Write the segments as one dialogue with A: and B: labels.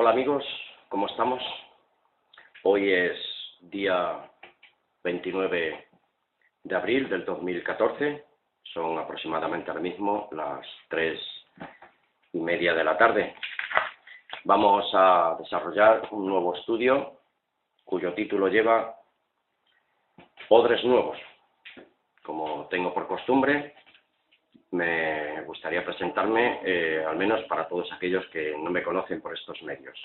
A: Hola amigos, ¿cómo estamos? Hoy es día 29 de abril del 2014, son aproximadamente ahora mismo las 3:30 de la tarde. Vamos a desarrollar un nuevo estudio cuyo título lleva Odres Nuevos. Como tengo por costumbre, me gustaría presentarme, al menos para todos aquellos que no me conocen por estos medios.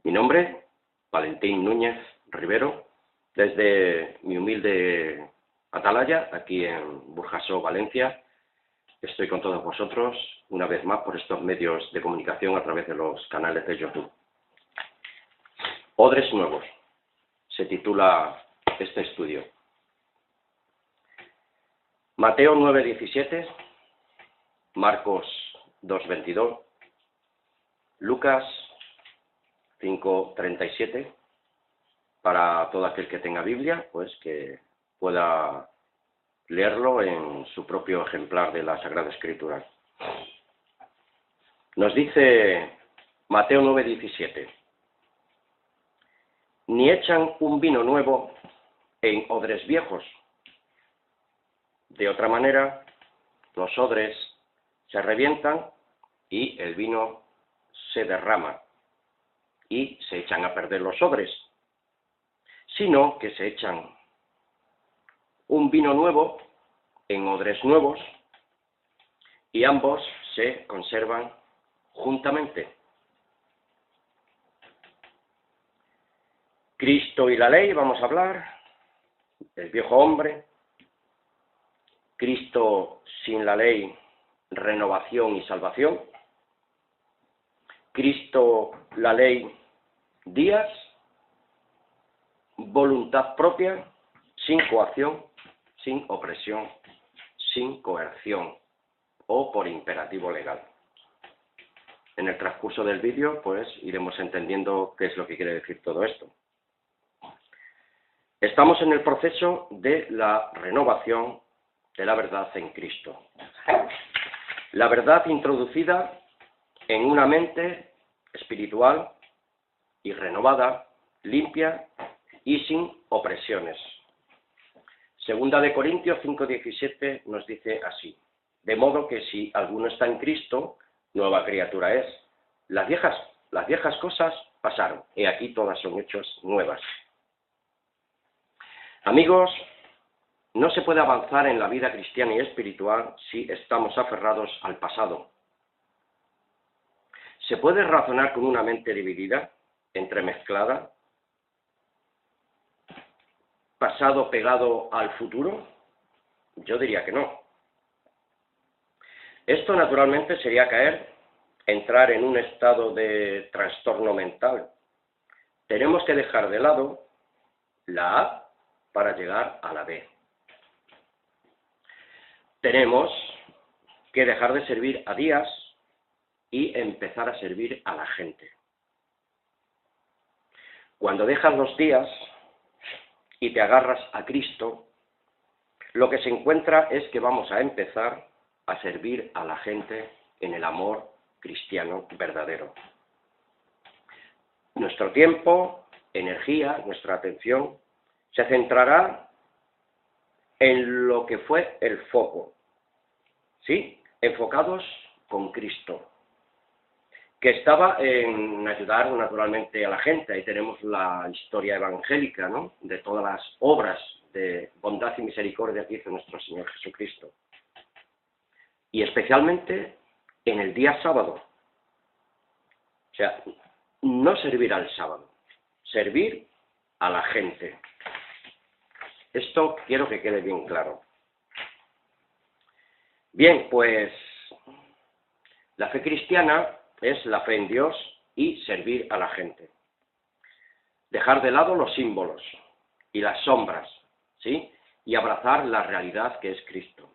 A: Mi nombre, Valentín Núñez Rivero, desde mi humilde atalaya, aquí en Burjasó, Valencia. Estoy con todos vosotros, una vez más, por estos medios de comunicación a través de los canales de YouTube. Odres Nuevos, se titula este estudio. Mateo 9:17, Marcos 2:22, Lucas 5:37, para todo aquel que tenga Biblia, pues que pueda leerlo en su propio ejemplar de la Sagrada Escritura. Nos dice Mateo 9:17, ni echan un vino nuevo en odres viejos. De otra manera, los odres se revientan y el vino se derrama y se echan a perder los odres, sino que se echan un vino nuevo en odres nuevos y ambos se conservan juntamente. Cristo y la ley, vamos a hablar, el viejo hombre. Cristo sin la ley, renovación y salvación. Cristo, la ley, días, voluntad propia, sin coacción, sin opresión, sin coerción o por imperativo legal. En el transcurso del vídeo, pues, iremos entendiendo qué es lo que quiere decir todo esto. Estamos en el proceso de la renovación de la verdad en Cristo. La verdad introducida en una mente espiritual y renovada, limpia y sin opresiones. Segunda de Corintios 5:17 nos dice así: de modo que si alguno está en Cristo, nueva criatura es. Las viejas cosas pasaron, y aquí todas son hechas nuevas. Amigos, no se puede avanzar en la vida cristiana y espiritual si estamos aferrados al pasado. ¿Se puede razonar con una mente dividida, entremezclada, pasado pegado al futuro? Yo diría que no. Esto naturalmente sería entrar en un estado de trastorno mental. Tenemos que dejar de lado la A para llegar a la B. Tenemos que dejar de servir a días y empezar a servir a la gente. Cuando dejas los días y te agarras a Cristo, lo que se encuentra es que vamos a empezar a servir a la gente en el amor cristiano verdadero. Nuestro tiempo, energía, nuestra atención se centrará en lo que fue el foco, ¿sí? Enfocados con Cristo, que estaba en ayudar naturalmente a la gente. Ahí tenemos la historia evangélica, ¿no?, de todas las obras de bondad y misericordia que hizo nuestro Señor Jesucristo. Y especialmente en el día sábado. O sea, no servir al sábado, servir a la gente. Esto quiero que quede bien claro. Bien, pues la fe cristiana es la fe en Dios y servir a la gente. Dejar de lado los símbolos y las sombras, ¿sí? Y abrazar la realidad que es Cristo,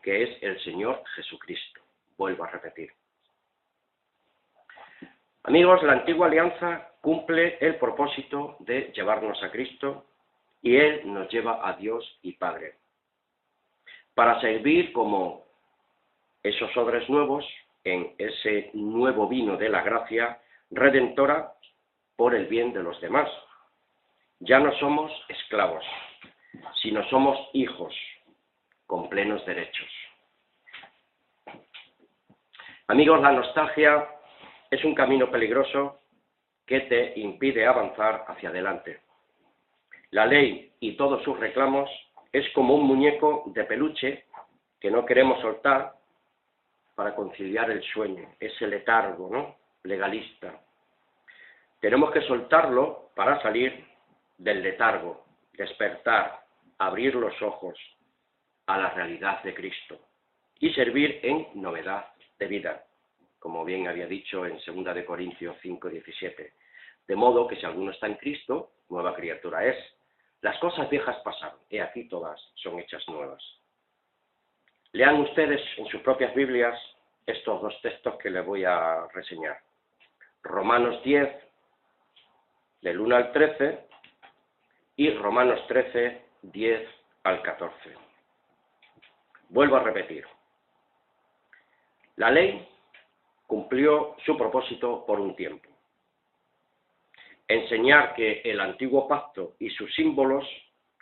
A: que es el Señor Jesucristo. Vuelvo a repetir. Amigos, la antigua alianza cumple el propósito de llevarnos a Cristo y Él nos lleva a Dios y Padre, para servir como esos odres nuevos en ese nuevo vino de la gracia redentora por el bien de los demás. Ya no somos esclavos, sino somos hijos con plenos derechos. Amigos, la nostalgia es un camino peligroso que te impide avanzar hacia adelante. La ley y todos sus reclamos es como un muñeco de peluche que no queremos soltar para conciliar el sueño, ese letargo, ¿no?, legalista. Tenemos que soltarlo para salir del letargo, despertar, abrir los ojos a la realidad de Cristo y servir en novedad de vida, como bien había dicho en 2 de Corintios 5:17. De modo que si alguno está en Cristo, nueva criatura es. Las cosas viejas pasaron, y aquí todas son hechas nuevas. Lean ustedes en sus propias Biblias estos dos textos que les voy a reseñar. Romanos 10, del 1 al 13, y Romanos 13, 10 al 14. Vuelvo a repetir. La ley cumplió su propósito por un tiempo. Enseñar que el antiguo pacto y sus símbolos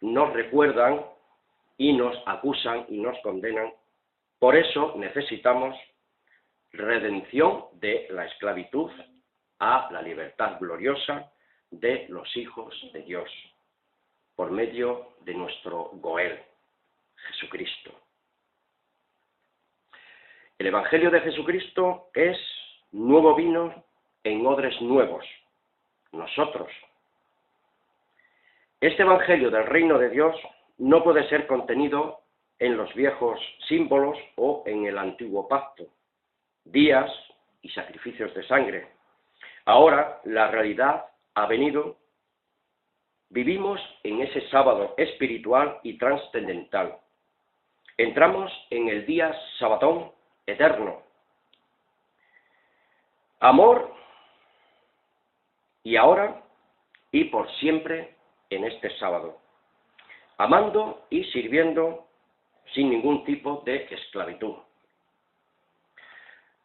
A: nos recuerdan y nos acusan y nos condenan. Por eso necesitamos redención de la esclavitud a la libertad gloriosa de los hijos de Dios, por medio de nuestro Goel, Jesucristo. El Evangelio de Jesucristo es nuevo vino en odres nuevos, nosotros. Este Evangelio del reino de Dios no puede ser contenido en los viejos símbolos o en el antiguo pacto, días y sacrificios de sangre. Ahora la realidad ha venido. Vivimos en ese sábado espiritual y trascendental. Entramos en el día sabatón eterno. Amor, y ahora y por siempre en este sábado, amando y sirviendo sin ningún tipo de esclavitud.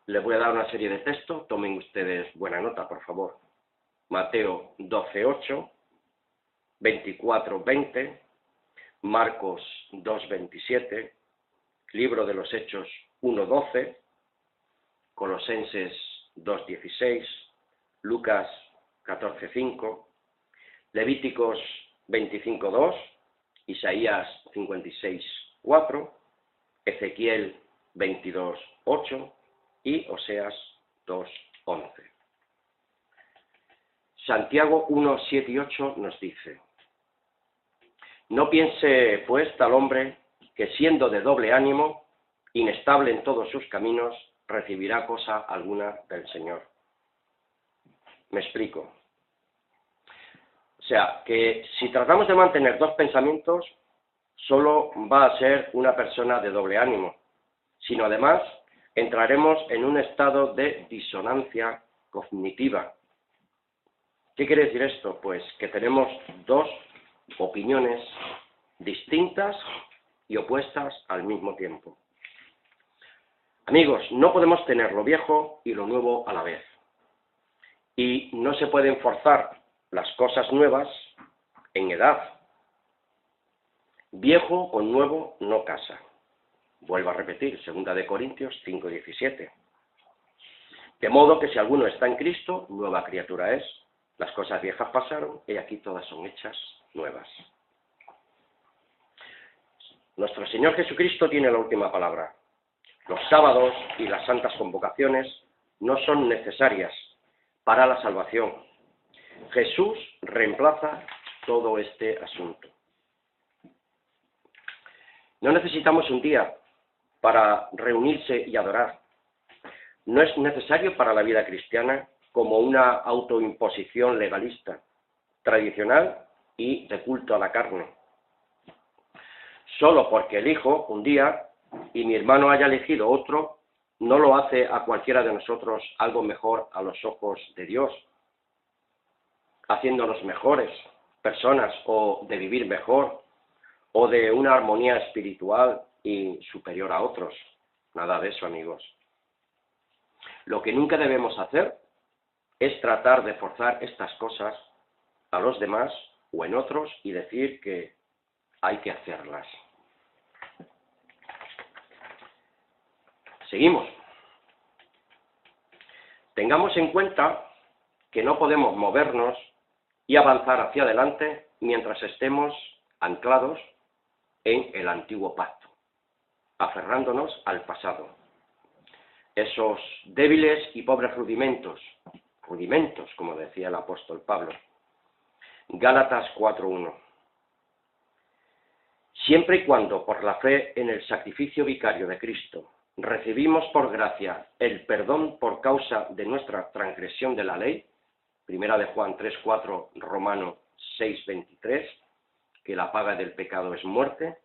A: Les voy a dar una serie de textos, tomen ustedes buena nota, por favor. Mateo 12:8, 24:20, Marcos 2:27, Libro de los Hechos 1:12, Colosenses 2:16, Lucas 14:5, Levíticos 25:2, Isaías 56:4, Ezequiel 22:8 y Oseas 2:11. Santiago 1:7 y 8 nos dice: no piense pues tal hombre que siendo de doble ánimo, inestable en todos sus caminos, recibirá cosa alguna del Señor. Me explico. O sea, que si tratamos de mantener dos pensamientos, solo va a ser una persona de doble ánimo, sino además entraremos en un estado de disonancia cognitiva. ¿Qué quiere decir esto? Pues que tenemos dos opiniones distintas y opuestas al mismo tiempo. Amigos, no podemos tener lo viejo y lo nuevo a la vez. Y no se pueden forzar las cosas nuevas en edad. Viejo con nuevo no casa. Vuelvo a repetir, 2 de Corintios 5:17. De modo que si alguno está en Cristo, nueva criatura es. Las cosas viejas pasaron y aquí todas son hechas nuevas. Nuestro Señor Jesucristo tiene la última palabra. Los sábados y las santas convocaciones no son necesarias para la salvación. Jesús reemplaza todo este asunto. No necesitamos un día para reunirse y adorar. No es necesario para la vida cristiana como una autoimposición legalista, tradicional y de culto a la carne. Solo porque elijo un día y mi hermano haya elegido otro, no lo hace a cualquiera de nosotros algo mejor a los ojos de Dios, haciéndonos mejores personas o de vivir mejor o de una armonía espiritual y superior a otros. Nada de eso, amigos. Lo que nunca debemos hacer es tratar de forzar estas cosas a los demás o en otros y decir que hay que hacerlas. Seguimos. Tengamos en cuenta que no podemos movernos y avanzar hacia adelante mientras estemos anclados en el antiguo pacto, aferrándonos al pasado. Esos débiles y pobres rudimentos, como decía el apóstol Pablo. Gálatas 4:1. Siempre y cuando, por la fe en el sacrificio vicario de Cristo, recibimos por gracia el perdón por causa de nuestra transgresión de la ley, primera de Juan 3:4, Romano 6:23, que la paga del pecado es muerte,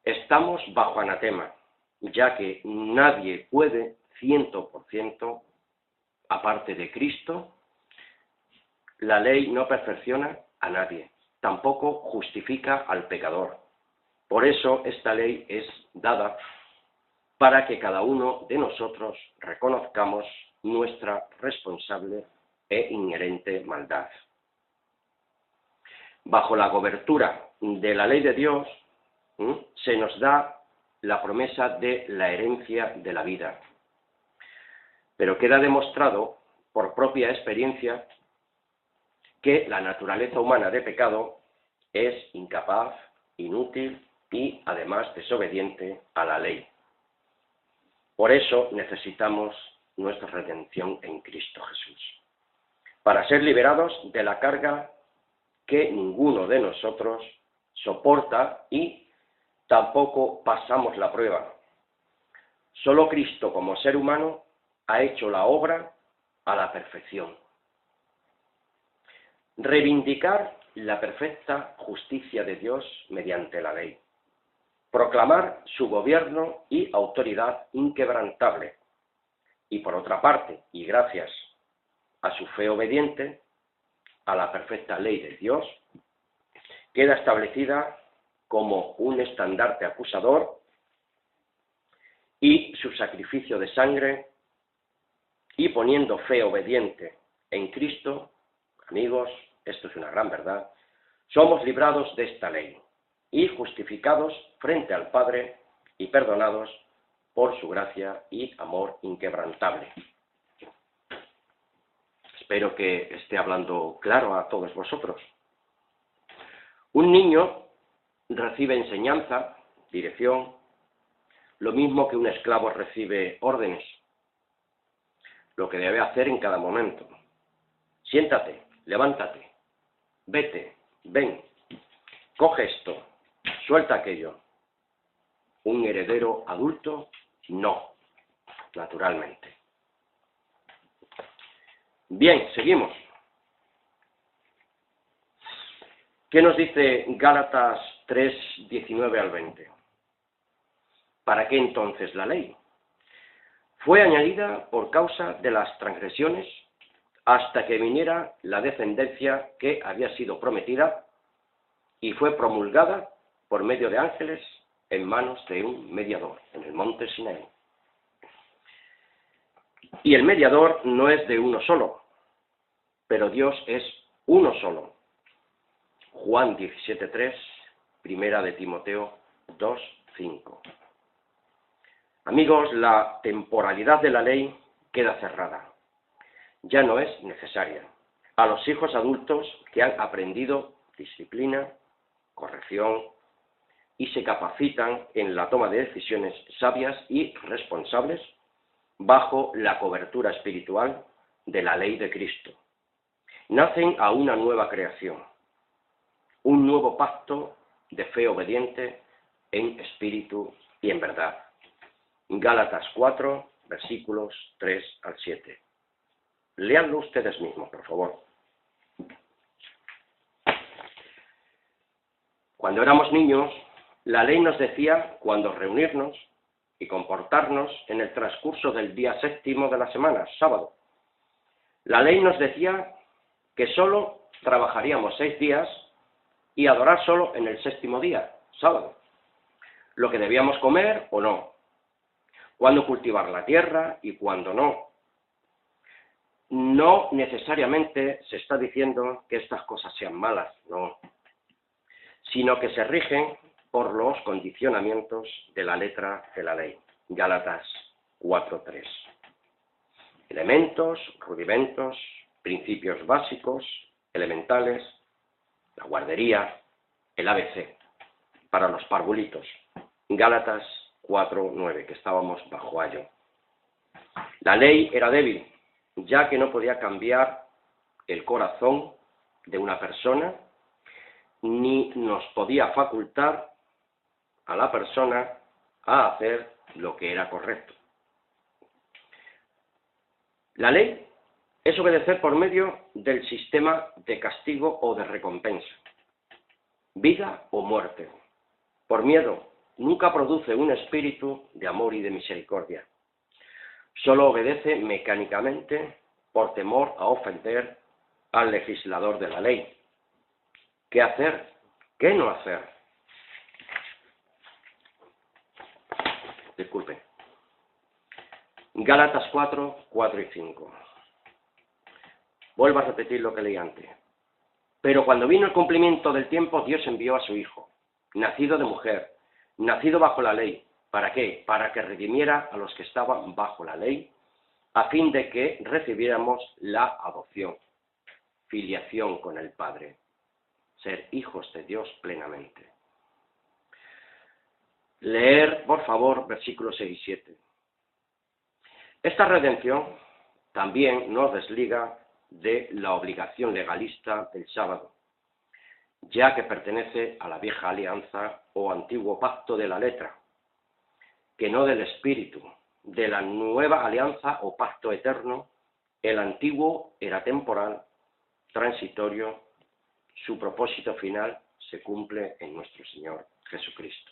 A: estamos bajo anatema, ya que nadie puede 100%, aparte de Cristo. La ley no perfecciona a nadie, tampoco justifica al pecador. Por eso esta ley es dada para que cada uno de nosotros reconozcamos nuestra responsable e inherente maldad. Bajo la cobertura de la ley de Dios, se nos da la promesa de la herencia de la vida. Pero queda demostrado por propia experiencia que la naturaleza humana de pecado es incapaz, inútil y además desobediente a la ley. Por eso necesitamos nuestra redención en Cristo Jesús, para ser liberados de la carga que ninguno de nosotros soporta y tampoco pasamos la prueba. Solo Cristo como ser humano ha hecho la obra a la perfección. Reivindicar la perfecta justicia de Dios mediante la ley. Proclamar su gobierno y autoridad inquebrantable. Y por otra parte, y gracias a su fe obediente a la perfecta ley de Dios, queda establecida como un estandarte acusador y su sacrificio de sangre, y poniendo fe obediente en Cristo, amigos, esto es una gran verdad, somos librados de esta ley y justificados frente al Padre y perdonados por su gracia y amor inquebrantable. Espero que esté hablando claro a todos vosotros. Un niño recibe enseñanza, dirección, lo mismo que un esclavo recibe órdenes, lo que debe hacer en cada momento. Siéntate, levántate, vete, ven, coge esto, suelta aquello. Un heredero adulto, no, naturalmente. Bien, seguimos. ¿Qué nos dice Gálatas 3, 19 al 20? ¿Para qué entonces la ley? Fue añadida por causa de las transgresiones hasta que viniera la descendencia que había sido prometida y fue promulgada por medio de ángeles en manos de un mediador en el monte Sinaí. Y el mediador no es de uno solo, pero Dios es uno solo. Juan 17:3, primera de Timoteo 2:5. Amigos, la temporalidad de la ley queda cerrada. Ya no es necesaria. A los hijos adultos que han aprendido disciplina, corrección y se capacitan en la toma de decisiones sabias y responsables bajo la cobertura espiritual de la ley de Cristo. Nacen a una nueva creación, un nuevo pacto de fe obediente en espíritu y en verdad. Gálatas 4, versículos 3 al 7. Léanlo ustedes mismos, por favor. Cuando éramos niños, la ley nos decía cuándo reunirnos y comportarnos en el transcurso del día séptimo de la semana, sábado. La ley nos decía que solo trabajaríamos 6 días y adorar solo en el séptimo día, sábado. Lo que debíamos comer o no. Cuándo cultivar la tierra y cuándo no. no necesariamente se está diciendo que estas cosas sean malas, no, sino que se rigen por los condicionamientos de la letra de la ley. Gálatas 4:3. Elementos, rudimentos, principios básicos, elementales, la guardería, el ABC, para los parvulitos. Gálatas 4:9, que estábamos bajo ayo. La ley era débil, ya que no podía cambiar el corazón de una persona, ni nos podía facultar a la persona a hacer lo que era correcto. La ley es obedecer por medio del sistema de castigo o de recompensa, vida o muerte. Por miedo, nunca produce un espíritu de amor y de misericordia. Solo obedece mecánicamente por temor a ofender al legislador de la ley. ¿Qué hacer? ¿Qué no hacer? Disculpen. Gálatas 4:4 y 5. Vuelvo a repetir lo que leí antes. Pero cuando vino el cumplimiento del tiempo, Dios envió a su Hijo, nacido de mujer, nacido bajo la ley. ¿Para qué? Para que redimiera a los que estaban bajo la ley, a fin de que recibiéramos la adopción, filiación con el Padre, ser hijos de Dios plenamente. Leer, por favor, versículos 6 y 7. Esta redención también nos desliga de la obligación legalista del sábado, ya que pertenece a la vieja alianza o antiguo pacto de la letra, que no del espíritu. De la nueva alianza o pacto eterno, el antiguo era temporal, transitorio, su propósito final se cumple en nuestro Señor Jesucristo.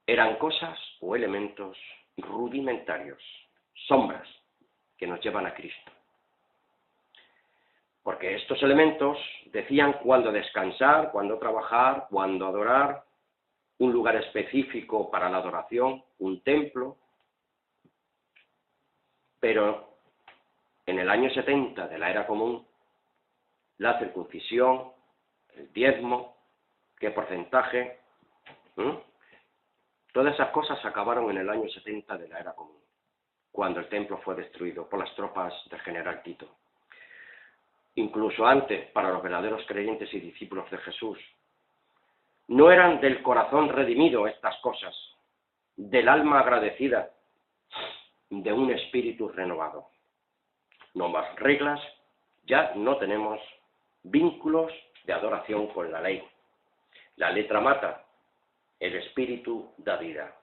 A: Eran cosas o elementos rudimentarios, sombras que nos llevan a Cristo. Porque estos elementos decían cuándo descansar, cuándo trabajar, cuándo adorar, un lugar específico para la adoración, un templo. Pero en el año 70 de la era común, la circuncisión, el diezmo, qué porcentaje, todas esas cosas acabaron en el año 70 de la era común, cuando el templo fue destruido por las tropas del general Tito. Incluso antes, para los verdaderos creyentes y discípulos de Jesús, no eran del corazón redimido estas cosas, del alma agradecida, de un espíritu renovado. No más reglas, ya no tenemos vínculos de adoración con la ley. La letra mata, el espíritu da vida.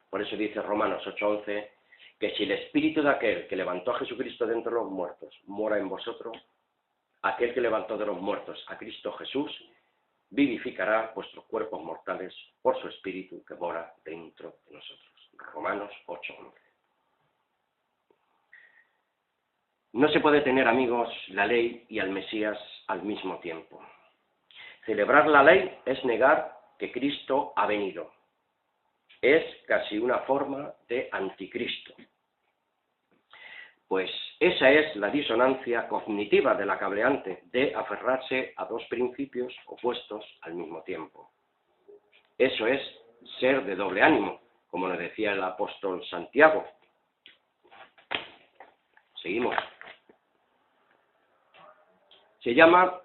A: Por eso dice Romanos 8:11, que si el espíritu de aquel que levantó a Jesucristo de entre los muertos mora en vosotros, aquel que levantó de los muertos a Cristo Jesús vivificará vuestros cuerpos mortales por su espíritu que mora dentro de nosotros. Romanos 8:11. No se puede tener, amigos, la ley y al Mesías al mismo tiempo. Celebrar la ley es negar que Cristo ha venido. Es casi una forma de anticristo. Pues esa es la disonancia cognitiva de la que hablé antes, de aferrarse a dos principios opuestos al mismo tiempo. Eso es ser de doble ánimo, como le decía el apóstol Santiago. Seguimos. Se llama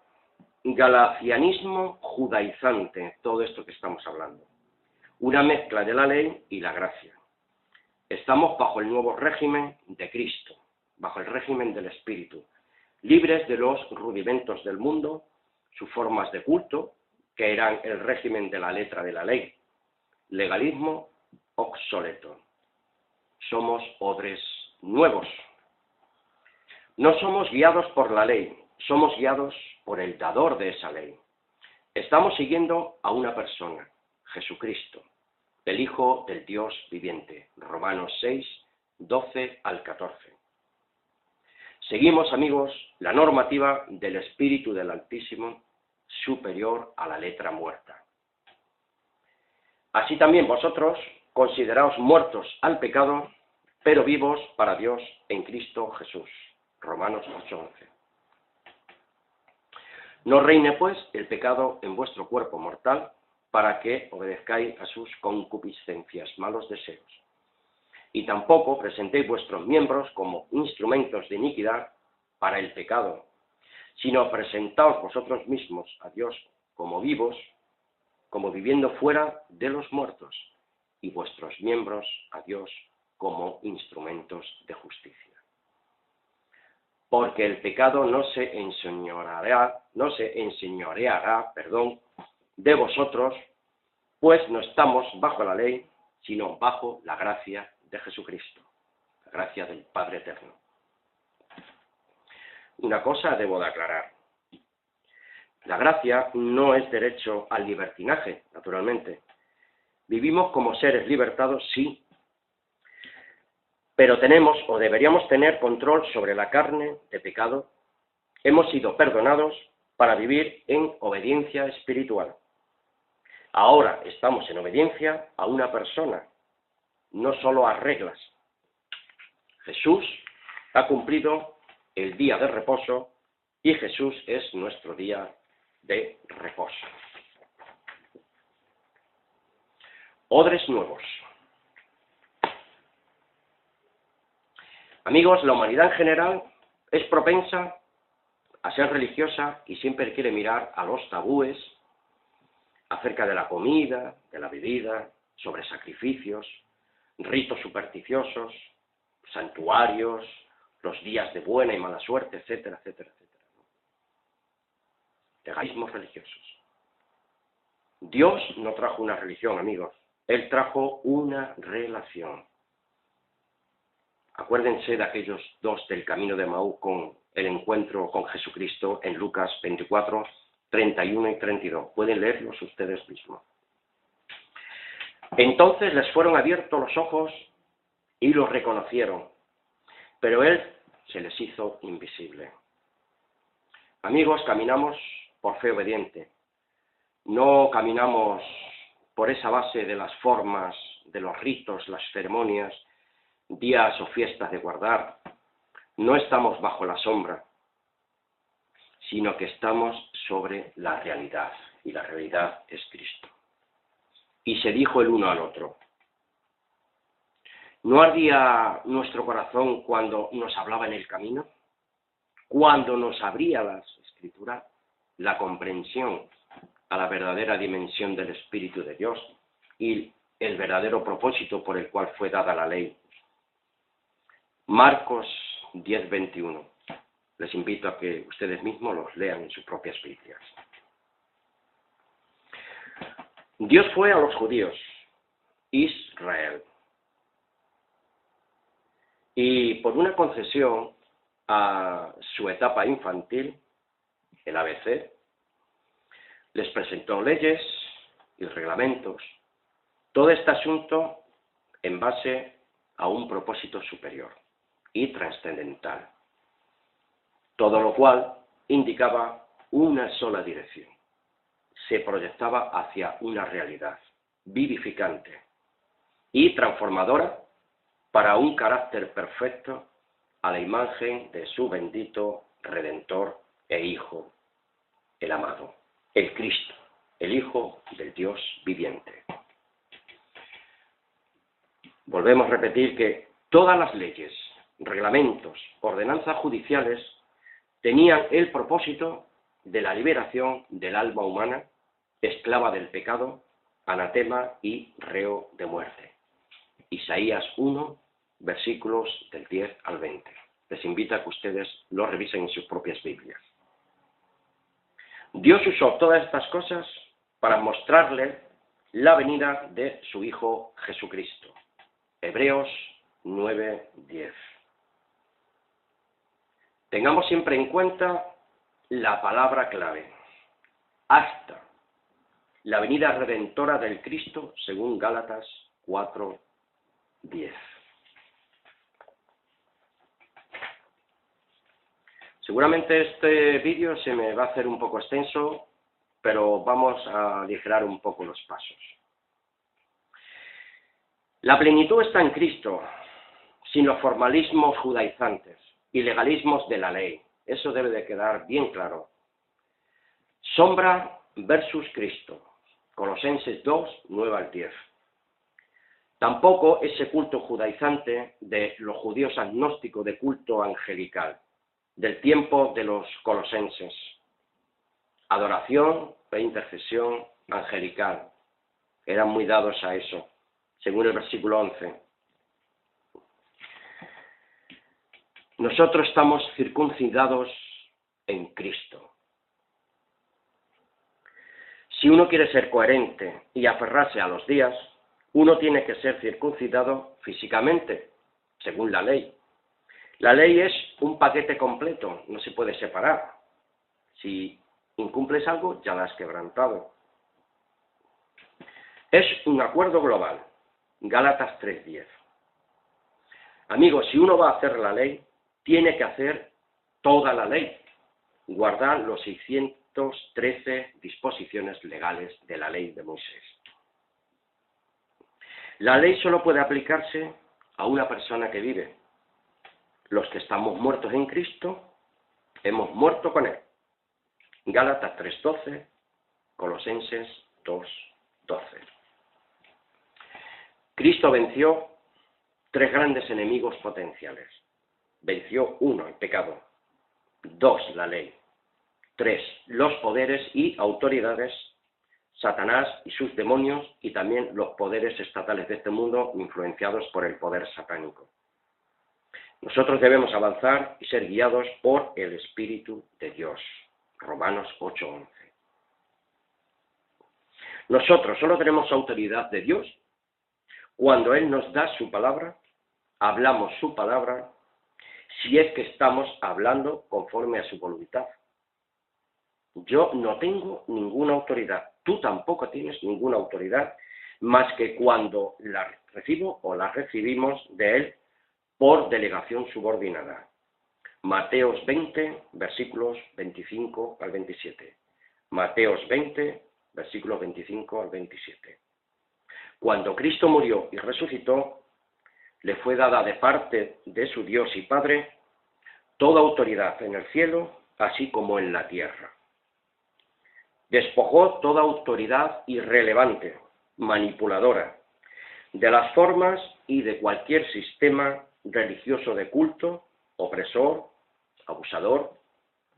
A: galacianismo judaizante, todo esto que estamos hablando. Una mezcla de la ley y la gracia. Estamos bajo el nuevo régimen de Cristo, bajo el régimen del Espíritu, libres de los rudimentos del mundo, sus formas de culto, que eran el régimen de la letra de la ley. Legalismo obsoleto. Somos odres nuevos. No somos guiados por la ley, somos guiados por el dador de esa ley. Estamos siguiendo a una persona, Jesucristo, el Hijo del Dios viviente. Romanos 6:12 al 14. Seguimos, amigos, la normativa del Espíritu del Altísimo superior a la letra muerta. Así también vosotros, consideraos muertos al pecado pero vivos para Dios en Cristo Jesús. Romanos 8:11. No reine pues el pecado en vuestro cuerpo mortal, para que obedezcáis a sus concupiscencias, malos deseos. Y tampoco presentéis vuestros miembros como instrumentos de iniquidad para el pecado, sino presentaos vosotros mismos a Dios como vivos, como viviendo fuera de los muertos, y vuestros miembros a Dios como instrumentos de justicia. Porque el pecado no se enseñoreará, de vosotros, pues no estamos bajo la ley, sino bajo la gracia de Jesucristo, la gracia del Padre Eterno. Una cosa debo de aclarar. La gracia no es derecho al libertinaje, naturalmente. Vivimos como seres libertados, sí, pero tenemos o deberíamos tener control sobre la carne de pecado. Hemos sido perdonados para vivir en obediencia espiritual. Ahora estamos en obediencia a una persona, no solo a reglas. Jesús ha cumplido el día de reposo y Jesús es nuestro día de reposo. Odres nuevos. Amigos, la humanidad en general es propensa a ser religiosa y siempre quiere mirar a los tabúes acerca de la comida, de la bebida, sobre sacrificios, ritos supersticiosos, santuarios, los días de buena y mala suerte, etcétera, etcétera, etcétera. Legalismos religiosos. Dios no trajo una religión, amigos. Él trajo una relación. Acuérdense de aquellos dos del camino de Emaús con el encuentro con Jesucristo en Lucas 24, 31 y 32. Pueden leerlos ustedes mismos. Entonces les fueron abiertos los ojos y los reconocieron, pero Él se les hizo invisible. Amigos, caminamos por fe obediente. No caminamos por esa base de las formas, de los ritos, las ceremonias, días o fiestas de guardar. No estamos bajo la sombra, sino que estamos sobre la realidad, y la realidad es Cristo. Y se dijo el uno al otro: ¿no ardía nuestro corazón cuando nos hablaba en el camino? Cuando nos abría las Escrituras, la comprensión a la verdadera dimensión del Espíritu de Dios y el verdadero propósito por el cual fue dada la ley. Marcos 10:21. Les invito a que ustedes mismos los lean en sus propias Biblias. Dios fue a los judíos, Israel, y por una concesión a su etapa infantil, el ABC, les presentó leyes y reglamentos, todo este asunto en base a un propósito superior y trascendental, todo lo cual indicaba una sola dirección. Se proyectaba hacia una realidad vivificante y transformadora para un carácter perfecto a la imagen de su bendito Redentor e Hijo, el amado, el Cristo, el Hijo del Dios viviente. Volvemos a repetir que todas las leyes, reglamentos, ordenanzas judiciales tenían el propósito de la liberación del alma humana, esclava del pecado, anatema y reo de muerte. Isaías 1, versículos del 10 al 20. Les invito a que ustedes lo revisen en sus propias Biblias. Dios usó todas estas cosas para mostrarle la venida de su Hijo Jesucristo. Hebreos 9:10. Tengamos siempre en cuenta la palabra clave: hasta la venida redentora del Cristo, según Gálatas 4:10. Seguramente este vídeo se me va a hacer un poco extenso, pero vamos a aligerar un poco los pasos. La plenitud está en Cristo. sin los formalismos judaizantes y legalismos de la ley. Eso debe de quedar bien claro. Sombra versus Cristo. Colosenses 2, 9 al 10. Tampoco ese culto judaizante de los judíos agnósticos de culto angelical, del tiempo de los colosenses. Adoración e intercesión angelical. Eran muy dados a eso, según el versículo 11. Nosotros estamos circuncidados en Cristo. Si uno quiere ser coherente y aferrarse a los días, uno tiene que ser circuncidado físicamente, según la ley. La ley es un paquete completo, no se puede separar. Si incumples algo, ya la has quebrantado. Es un acuerdo global. Gálatas 3:10. Amigos, si uno va a hacer la ley, tiene que hacer toda la ley. Guardar los 613 disposiciones legales de la ley de Moisés. La ley solo puede aplicarse a una persona que vive. Los que estamos muertos en Cristo, hemos muerto con Él. Gálatas 3:12, Colosenses 2:12. Cristo venció 3 grandes enemigos potenciales. Venció 1, el pecado. 2, la ley. 3, los poderes y autoridades, Satanás y sus demonios, y también los poderes estatales de este mundo influenciados por el poder satánico. Nosotros debemos avanzar y ser guiados por el Espíritu de Dios. Romanos 8:11. Nosotros solo tenemos autoridad de Dios cuando Él nos da su palabra, hablamos su palabra, si es que estamos hablando conforme a su voluntad. Yo no tengo ninguna autoridad, tú tampoco tienes ninguna autoridad, más que cuando la recibo o la recibimos de Él por delegación subordinada. Mateos 20, versículos 25 al 27. Mateos 20, versículos 25 al 27. Cuando Cristo murió y resucitó, le fue dada de parte de su Dios y Padre toda autoridad en el cielo, así como en la tierra. Despojó toda autoridad irrelevante, manipuladora, de las formas y de cualquier sistema religioso de culto, opresor, abusador,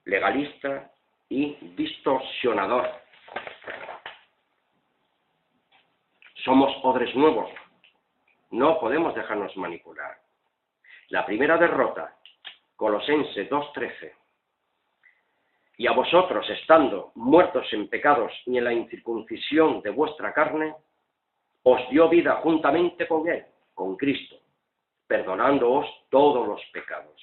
A: legalista y distorsionador. Somos odres nuevos, no podemos dejarnos manipular. La primera derrota, Colosenses 2:13. Y a vosotros, estando muertos en pecados y en la incircuncisión de vuestra carne, os dio vida juntamente con Él, con Cristo, perdonándoos todos los pecados.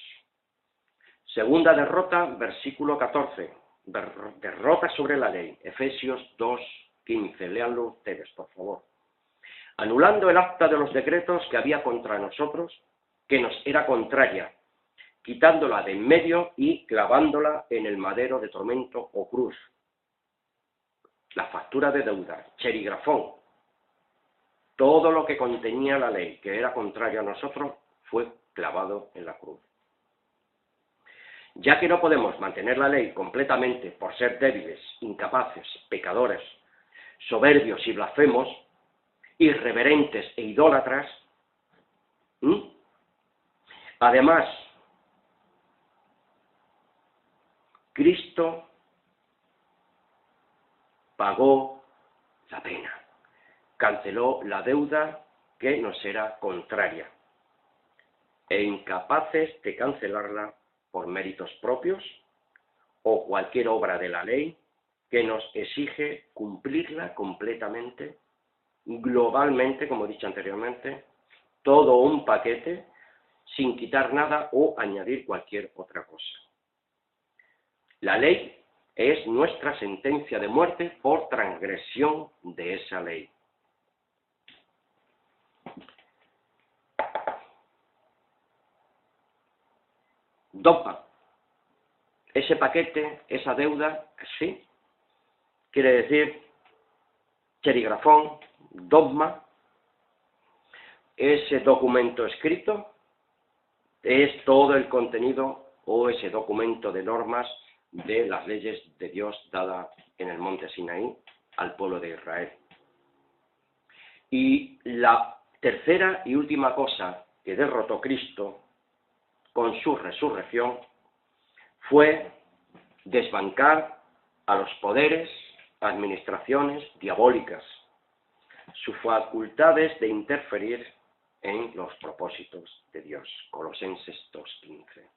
A: Segunda derrota, versículo 14. Derrota sobre la ley, Efesios 2:15. Léanlo ustedes, por favor. Anulando el acta de los decretos que había contra nosotros, que nos era contraria, quitándola de en medio y clavándola en el madero de tormento o cruz. La factura de deuda, cherigrafón, todo lo que contenía la ley que era contrario a nosotros fue clavado en la cruz. Ya que no podemos mantener la ley completamente por ser débiles, incapaces, pecadores, soberbios y blasfemos, irreverentes e idólatras, además, Cristo pagó la pena, canceló la deuda que nos era contraria, e incapaces de cancelarla por méritos propios o cualquier obra de la ley que nos exige cumplirla completamente, globalmente, como he dicho anteriormente, todo un paquete, sin quitar nada o añadir cualquier otra cosa. La ley es nuestra sentencia de muerte por transgresión de esa ley. Dogma. Ese paquete, esa deuda, sí, quiere decir cherigrafón, dogma, ese documento escrito es todo el contenido o ese documento de normas de las leyes de Dios dada en el monte Sinaí al pueblo de Israel. Y la tercera y última cosa que derrotó Cristo con su resurrección fue desbancar a los poderes, administraciones diabólicas, sus facultades de interferir en los propósitos de Dios. Colosenses 2:15.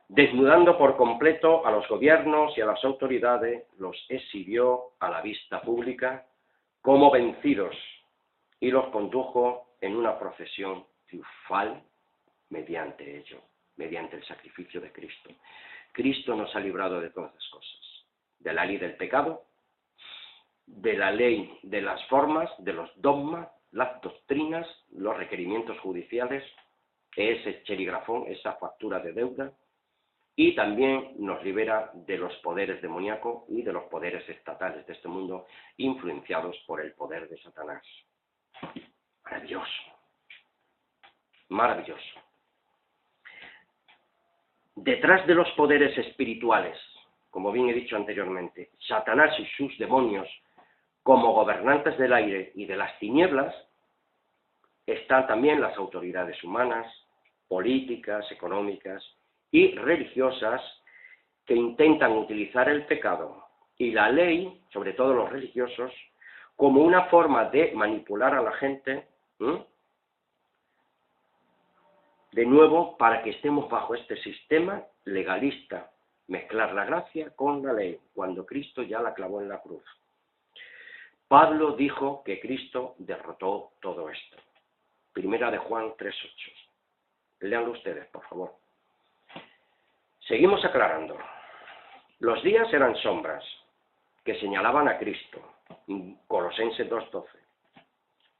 A: Desnudando por completo a los gobiernos y a las autoridades, los exhibió a la vista pública como vencidos y los condujo en una procesión triunfal mediante ello, mediante el sacrificio de Cristo. Cristo nos ha librado de todas las cosas, de la ley del pecado, de la ley de las formas, de los dogmas, las doctrinas, los requerimientos judiciales, ese cherigrafón, esa factura de deuda, y también nos libera de los poderes demoníacos y de los poderes estatales de este mundo, influenciados por el poder de Satanás. Maravilloso, maravilloso. Detrás de los poderes espirituales, como bien he dicho anteriormente, Satanás y sus demonios, como gobernantes del aire y de las tinieblas, están también las autoridades humanas, políticas, económicas y religiosas que intentan utilizar el pecado y la ley, sobre todo los religiosos, como una forma de manipular a la gente, de nuevo, para que estemos bajo este sistema legalista, mezclar la gracia con la ley, cuando Cristo ya la clavó en la cruz. Pablo dijo que Cristo derrotó todo esto. Primera de Juan 3:8. Léanlo ustedes, por favor. Seguimos aclarando. Los días eran sombras que señalaban a Cristo. Colosenses 2:12.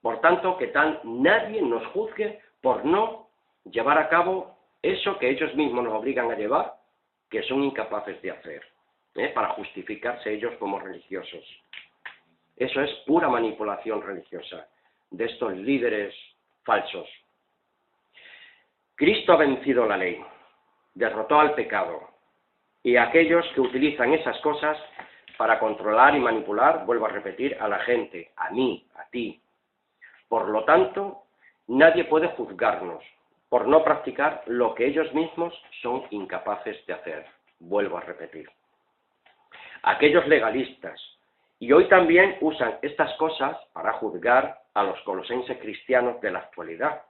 A: Por tanto, que tal nadie nos juzgue por no llevar a cabo eso que ellos mismos nos obligan a llevar, que son incapaces de hacer, para justificarse ellos como religiosos. Eso es pura manipulación religiosa de estos líderes falsos. Cristo ha vencido la ley, derrotó al pecado, y a aquellos que utilizan esas cosas para controlar y manipular, vuelvo a repetir, a la gente, a mí, a ti. Por lo tanto, nadie puede juzgarnos por no practicar lo que ellos mismos son incapaces de hacer. Vuelvo a repetir. Aquellos legalistas, y hoy también usan estas cosas para juzgar a los colosenses cristianos de la actualidad,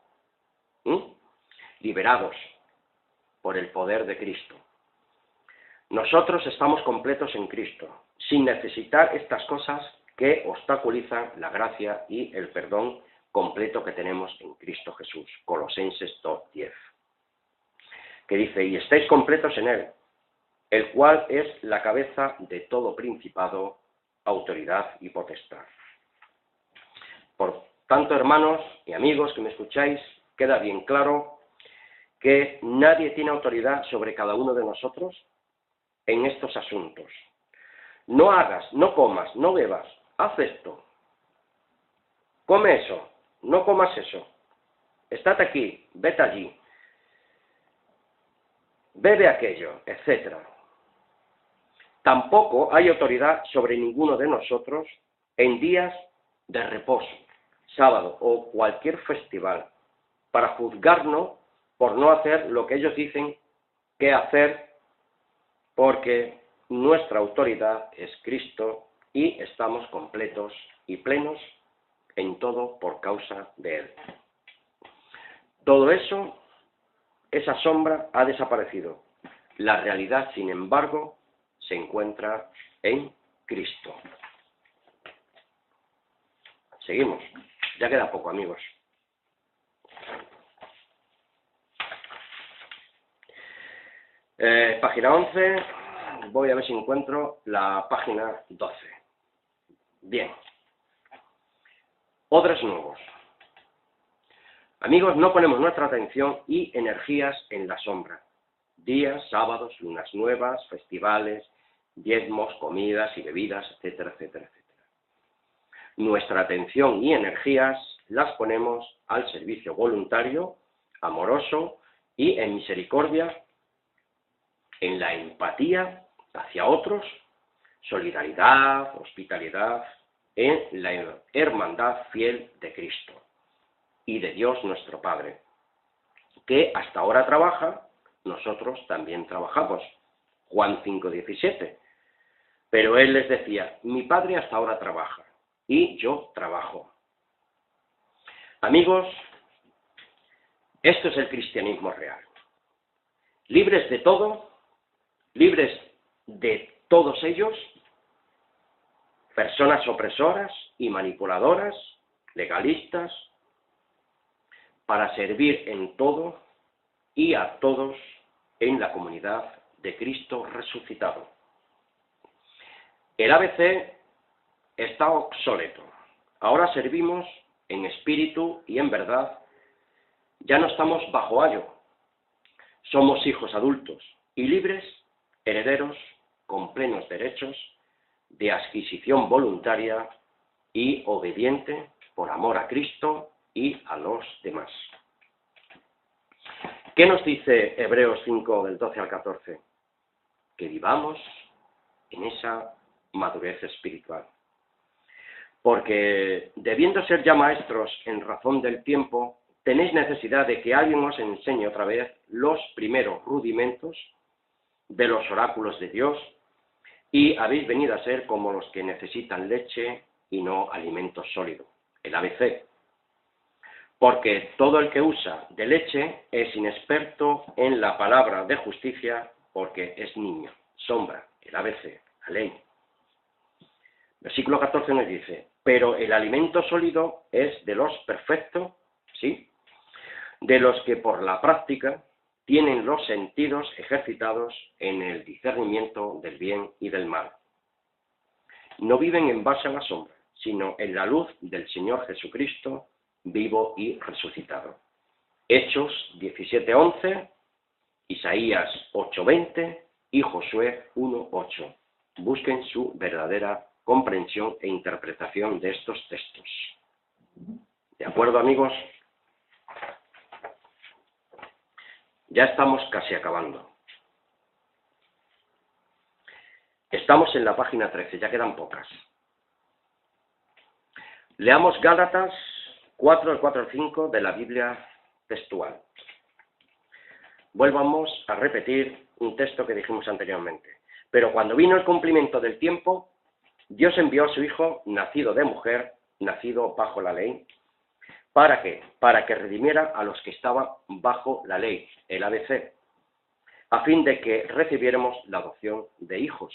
A: liberados por el poder de Cristo. Nosotros estamos completos en Cristo, sin necesitar estas cosas que obstaculizan la gracia y el perdón completo que tenemos en Cristo Jesús. Colosenses 2:10. Que dice, y estáis completos en Él, el cual es la cabeza de todo principado, autoridad y potestad. Por tanto, hermanos y amigos que me escucháis, queda bien claro que nadie tiene autoridad sobre cada uno de nosotros en estos asuntos. No hagas, no comas, no bebas, haz esto. Come eso, no comas eso. Estate aquí, vete allí. Bebe aquello, etc. Tampoco hay autoridad sobre ninguno de nosotros en días de reposo, sábado o cualquier festival, para juzgarnos por no hacer lo que ellos dicen que hacer, porque nuestra autoridad es Cristo y estamos completos y plenos en todo por causa de Él. Todo eso, esa sombra ha desaparecido. La realidad, sin embargo, se encuentra en Cristo. Seguimos. Ya queda poco, amigos. Página 11. Voy a ver si encuentro la página 12. Bien. Odres nuevos. Amigos, no ponemos nuestra atención y energías en la sombra. Días, sábados, lunas nuevas, festivales, diezmos, comidas y bebidas, etcétera, etcétera, etcétera. Nuestra atención y energías las ponemos al servicio voluntario, amoroso y en misericordia, en la empatía hacia otros, solidaridad, hospitalidad, en la hermandad fiel de Cristo y de Dios nuestro Padre, que hasta ahora trabaja, nosotros también trabajamos. Juan 5:17. Pero él les decía, mi Padre hasta ahora trabaja y yo trabajo. Amigos, esto es el cristianismo real. Libres de todo, libres de todos ellos, personas opresoras y manipuladoras, legalistas, para servir en todo y a todos en la comunidad de Cristo resucitado. El ABC está obsoleto. Ahora servimos en espíritu y en verdad. Ya no estamos bajo ayo. Somos hijos adultos y libres, herederos con plenos derechos, de adquisición voluntaria y obediente por amor a Cristo y a los demás. ¿Qué nos dice Hebreos 5, del 12 al 14? Que vivamos en esa madurez espiritual. Porque, debiendo ser ya maestros en razón del tiempo, tenéis necesidad de que alguien os enseñe otra vez los primeros rudimentos de los oráculos de Dios, y habéis venido a ser como los que necesitan leche y no alimento sólido, el ABC. Porque todo el que usa de leche es inexperto en la palabra de justicia, porque es niño, sombra, el ABC, la ley. Versículo 14 nos dice, pero el alimento sólido es de los perfectos, ¿sí? De los que por la práctica tienen los sentidos ejercitados en el discernimiento del bien y del mal. No viven en base a la sombra, sino en la luz del Señor Jesucristo, vivo y resucitado. Hechos 17:11, Isaías 8:20 y Josué 1:8. Busquen su verdadera comprensión e interpretación de estos textos. ¿De acuerdo, amigos? Ya estamos casi acabando. Estamos en la página 13, ya quedan pocas. Leamos Gálatas 4, del 4 al 5 de la Biblia textual. Volvamos a repetir un texto que dijimos anteriormente. Pero cuando vino el cumplimiento del tiempo, Dios envió a su Hijo, nacido de mujer, nacido bajo la ley. ¿Para qué? Para que redimiera a los que estaban bajo la ley, el ABC, a fin de que recibiéramos la adopción de hijos.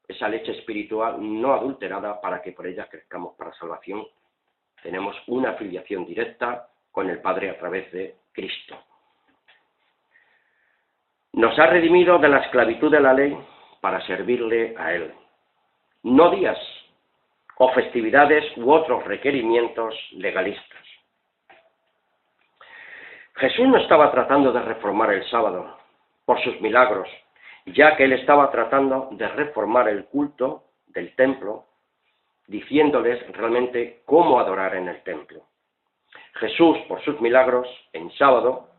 A: Esa leche espiritual no adulterada para que por ella crezcamos para salvación. Tenemos una filiación directa con el Padre a través de Cristo. Nos ha redimido de la esclavitud de la ley para servirle a Él. No días o festividades u otros requerimientos legalistas. Jesús no estaba tratando de reformar el sábado por sus milagros, ya que Él estaba tratando de reformar el culto del templo, diciéndoles realmente cómo adorar en el templo. Jesús, por sus milagros, en sábado,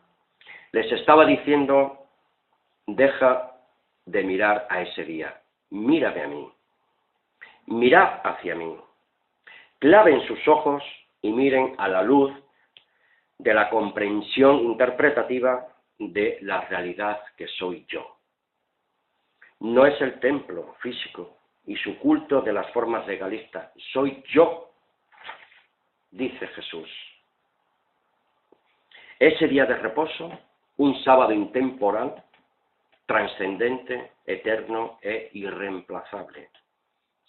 A: les estaba diciendo, deja de mirar a ese día, mírame a mí. Mirad hacia mí, claven sus ojos y miren a la luz de la comprensión interpretativa de la realidad que soy yo. No es el templo físico y su culto de las formas legalistas, soy yo, dice Jesús. Ese día de reposo, un sábado intemporal, trascendente, eterno e irreemplazable.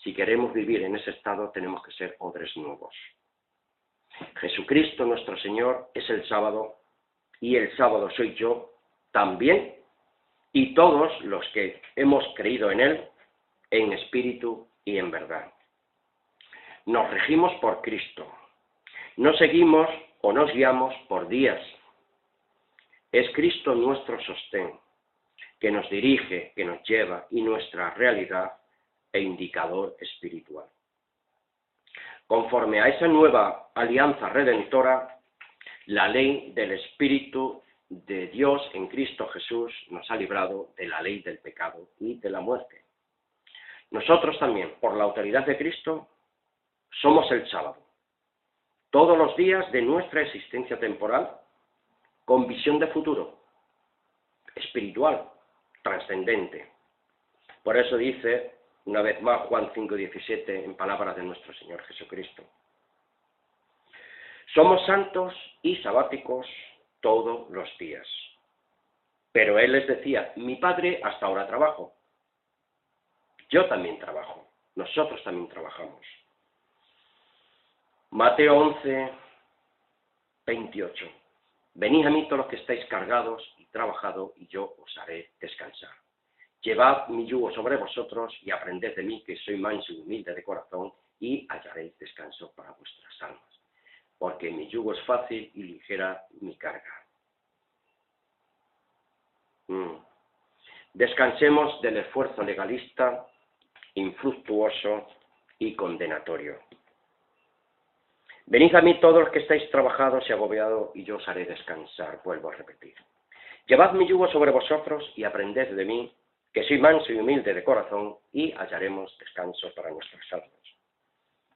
A: Si queremos vivir en ese estado, tenemos que ser odres nuevos. Jesucristo, nuestro Señor, es el sábado, y el sábado soy yo también, y todos los que hemos creído en Él, en espíritu y en verdad. Nos regimos por Cristo. No seguimos o nos guiamos por días. Es Cristo nuestro sostén, que nos dirige, que nos lleva, y nuestra realidad e indicador espiritual. Conforme a esa nueva alianza redentora, La ley del Espíritu de Dios en Cristo Jesús nos ha librado de la ley del pecado y de la muerte. Nosotros también, por la autoridad de Cristo, somos el sábado. Todos los días de nuestra existencia temporal, con visión de futuro, espiritual, trascendente. Por eso dice, una vez más, Juan 5:17, en palabras de nuestro Señor Jesucristo: somos santos y sabáticos todos los días. Pero Él les decía, mi Padre hasta ahora trabajo. Yo también trabajo. Nosotros también trabajamos. Mateo 11:28. Venid a mí todos los que estáis cargados y trabajados, y yo os haré descansar. Llevad mi yugo sobre vosotros y aprended de mí, que soy manso y humilde de corazón, y hallaréis descanso para vuestras almas. Porque mi yugo es fácil y ligera mi carga. Descansemos del esfuerzo legalista, infructuoso y condenatorio. Venid a mí todos los que estáis trabajados y agobiados, y yo os haré descansar. Vuelvo a repetir. Llevad mi yugo sobre vosotros y aprended de mí, que soy manso y humilde de corazón, y hallaremos descanso para nuestras almas.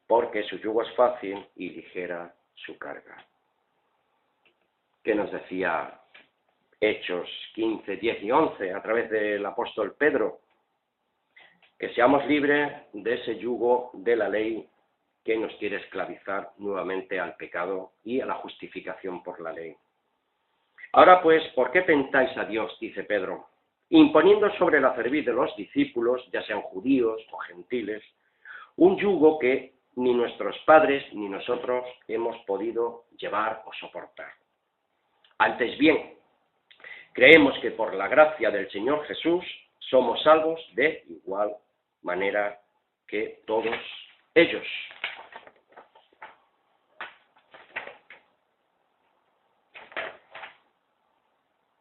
A: Porque su yugo es fácil y ligera su carga. ¿Qué nos decía Hechos 15, 10 y 11 a través del apóstol Pedro? Que seamos libres de ese yugo de la ley que nos quiere esclavizar nuevamente al pecado y a la justificación por la ley. Ahora pues, ¿por qué tentáis a Dios?, dice Pedro, imponiendo sobre la cerviz de los discípulos, ya sean judíos o gentiles, un yugo que ni nuestros padres ni nosotros hemos podido llevar o soportar. Antes bien, creemos que por la gracia del Señor Jesús somos salvos de igual manera que todos ellos.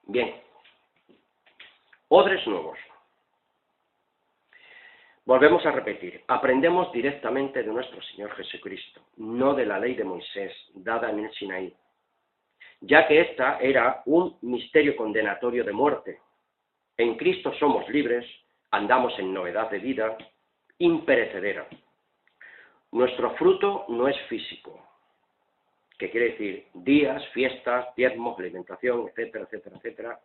A: Bien, odres nuevos. Volvemos a repetir, aprendemos directamente de nuestro Señor Jesucristo, no de la ley de Moisés, dada en el Sinaí, ya que esta era un misterio condenatorio de muerte. En Cristo somos libres, andamos en novedad de vida, imperecedera. Nuestro fruto no es físico, que quiere decir días, fiestas, diezmos, alimentación, etcétera, etcétera, etcétera.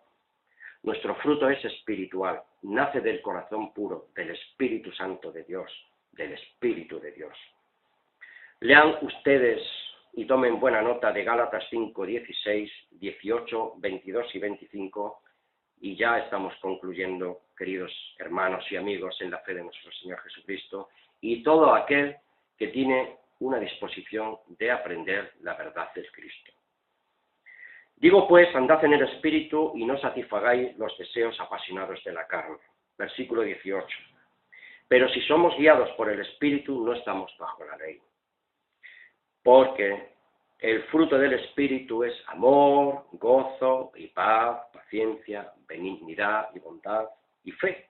A: Nuestro fruto es espiritual, nace del corazón puro, del Espíritu Santo de Dios, del Espíritu de Dios. Lean ustedes y tomen buena nota de Gálatas 5, 16, 18, 22 y 25, y ya estamos concluyendo, queridos hermanos y amigos en la fe de nuestro Señor Jesucristo, y todo aquel que tiene una disposición de aprender la verdad de Cristo. Digo pues, andad en el Espíritu y no satisfagáis los deseos apasionados de la carne. Versículo 18. Pero si somos guiados por el Espíritu, no estamos bajo la ley. Porque el fruto del Espíritu es amor, gozo y paz, paciencia, benignidad y bondad y fe,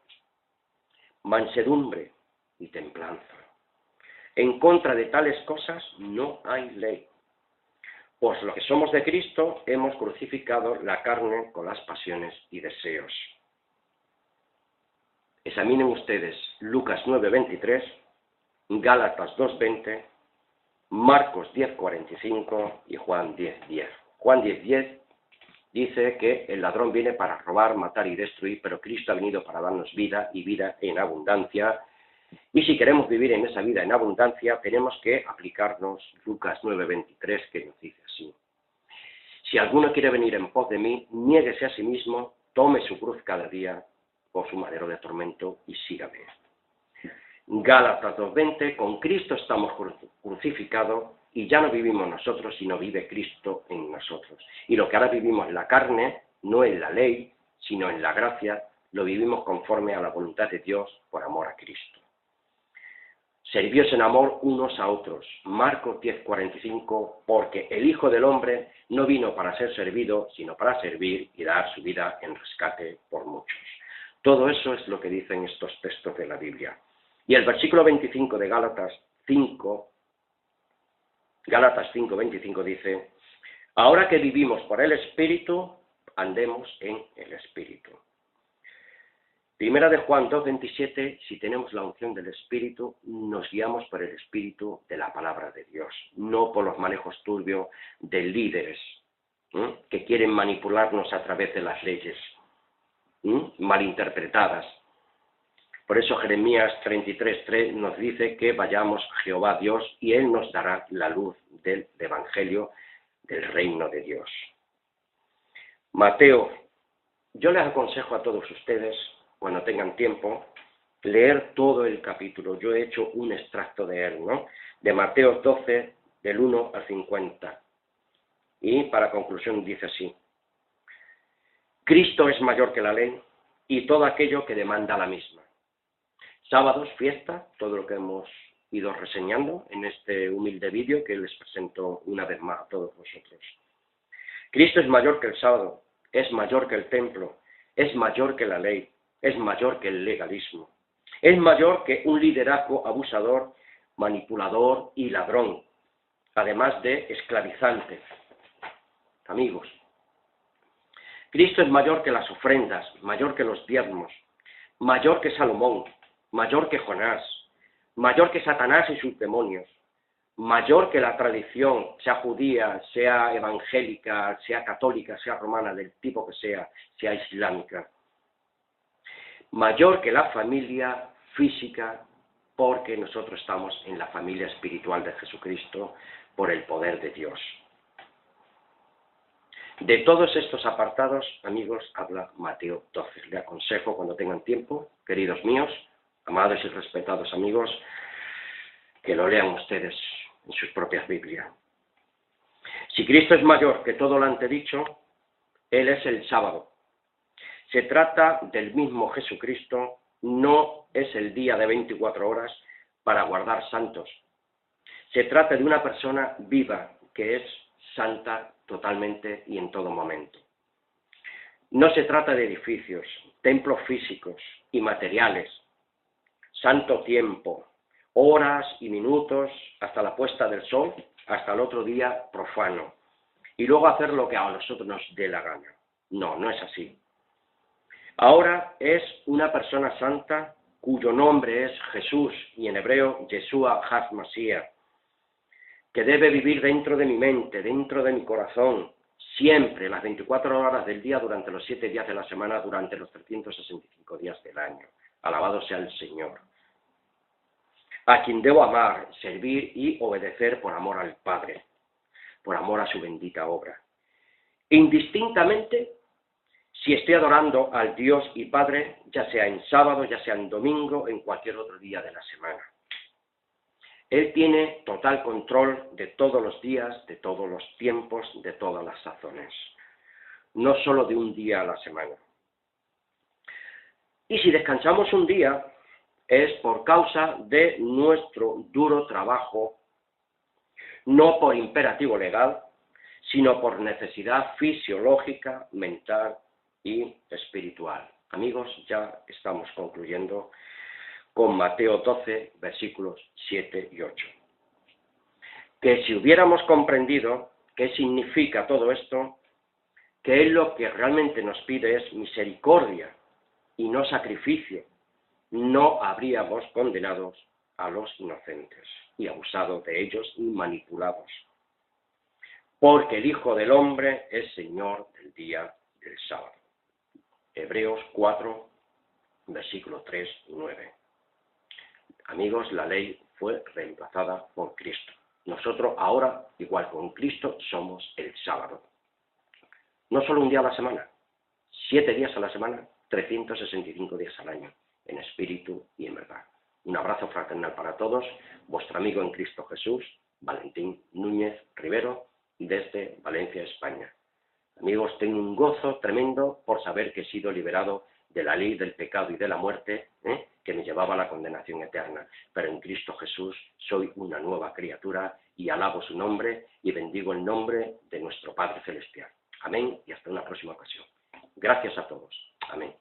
A: mansedumbre y templanza. En contra de tales cosas no hay ley. Pues los que somos de Cristo hemos crucificado la carne con las pasiones y deseos. Examinen ustedes Lucas 9:23, Gálatas 2:20, Marcos 10:45 y Juan 10:10. Juan 10:10 dice que el ladrón viene para robar, matar y destruir, pero Cristo ha venido para darnos vida y vida en abundancia. Y si queremos vivir en esa vida en abundancia, tenemos que aplicarnos Lucas 9:23, que nos dice así: si alguno quiere venir en pos de mí, niéguese a sí mismo, tome su cruz cada día por su madero de tormento y sígame. Gálatas 2:20, con Cristo estamos crucificados y ya no vivimos nosotros, sino vive Cristo en nosotros. Y lo que ahora vivimos en la carne, no en la ley, sino en la gracia, lo vivimos conforme a la voluntad de Dios por amor a Cristo. Servíos en amor unos a otros. Marcos 10:45, porque el Hijo del Hombre no vino para ser servido, sino para servir y dar su vida en rescate por muchos. Todo eso es lo que dicen estos textos de la Biblia. Y el versículo 25 de Gálatas 5:25 dice: Ahora que vivimos por el Espíritu, andemos en el Espíritu. Primera de Juan 2:27, si tenemos la unción del Espíritu, nos guiamos por el Espíritu de la palabra de Dios, no por los manejos turbios de líderes que quieren manipularnos a través de las leyes malinterpretadas. Por eso Jeremías 33:3 nos dice que vayamos a Jehová Dios y Él nos dará la luz del Evangelio del reino de Dios. Mateo, yo les aconsejo a todos ustedes, cuando tengan tiempo, leer todo el capítulo. Yo he hecho un extracto de él, ¿no? De Mateo 12, del 1 al 50. Y para conclusión dice así: Cristo es mayor que la ley y todo aquello que demanda la misma. Sábados, fiesta, todo lo que hemos ido reseñando en este humilde vídeo que les presento una vez más a todos vosotros. Cristo es mayor que el sábado, es mayor que el templo, es mayor que la ley, es mayor que el legalismo, es mayor que un liderazgo abusador, manipulador y ladrón, además de esclavizante. Amigos, Cristo es mayor que las ofrendas, mayor que los diezmos, mayor que Salomón, mayor que Jonás, mayor que Satanás y sus demonios, mayor que la tradición, sea judía, sea evangélica, sea católica, sea romana, del tipo que sea islámica, mayor que la familia física, porque nosotros estamos en la familia espiritual de Jesucristo por el poder de Dios. De todos estos apartados, amigos, habla Mateo 12. Le aconsejo cuando tengan tiempo, queridos míos, amados y respetados amigos, que lo lean ustedes en sus propias Biblias. Si Cristo es mayor que todo lo antedicho, Él es el sábado. Se trata del mismo Jesucristo, no es el día de 24 horas para guardar santos. Se trata de una persona viva que es santa totalmente y en todo momento. No se trata de edificios, templos físicos y materiales, santo tiempo, horas y minutos hasta la puesta del sol, hasta el otro día profano, y luego hacer lo que a nosotros nos dé la gana. No, no es así. Ahora es una persona santa cuyo nombre es Jesús y en hebreo Yeshua HaMashiach, que debe vivir dentro de mi mente, dentro de mi corazón, siempre, las 24 horas del día, durante los 7 días de la semana, durante los 365 días del año. Alabado sea el Señor. A quien debo amar, servir y obedecer por amor al Padre, por amor a su bendita obra. Indistintamente, si estoy adorando al Dios y Padre, ya sea en sábado, ya sea en domingo, en cualquier otro día de la semana. Él tiene total control de todos los días, de todos los tiempos, de todas las sazones. No solo de un día a la semana. Y si descansamos un día, es por causa de nuestro duro trabajo, no por imperativo legal, sino por necesidad fisiológica, mental y espiritual. Amigos, ya estamos concluyendo con Mateo 12, versículos 7 y 8. Que si hubiéramos comprendido qué significa todo esto, que Él lo que realmente nos pide es misericordia y no sacrificio, no habríamos condenado a los inocentes y abusado de ellos y manipulados. Porque el Hijo del Hombre es Señor del día del sábado. Hebreos 4, versículos 3 y 9. Amigos, la ley fue reemplazada por Cristo. Nosotros ahora, igual con Cristo, somos el sábado. No solo un día a la semana, 7 días a la semana, 365 días al año, en espíritu y en verdad. Un abrazo fraternal para todos, vuestro amigo en Cristo Jesús, Valentín Núñez Rivero, desde Valencia, España. Amigos, tengo un gozo tremendo por saber que he sido liberado de la ley del pecado y de la muerte, que me llevaba a la condenación eterna. Pero en Cristo Jesús soy una nueva criatura y alabo su nombre y bendigo el nombre de nuestro Padre Celestial. Amén y hasta una próxima ocasión. Gracias a todos. Amén.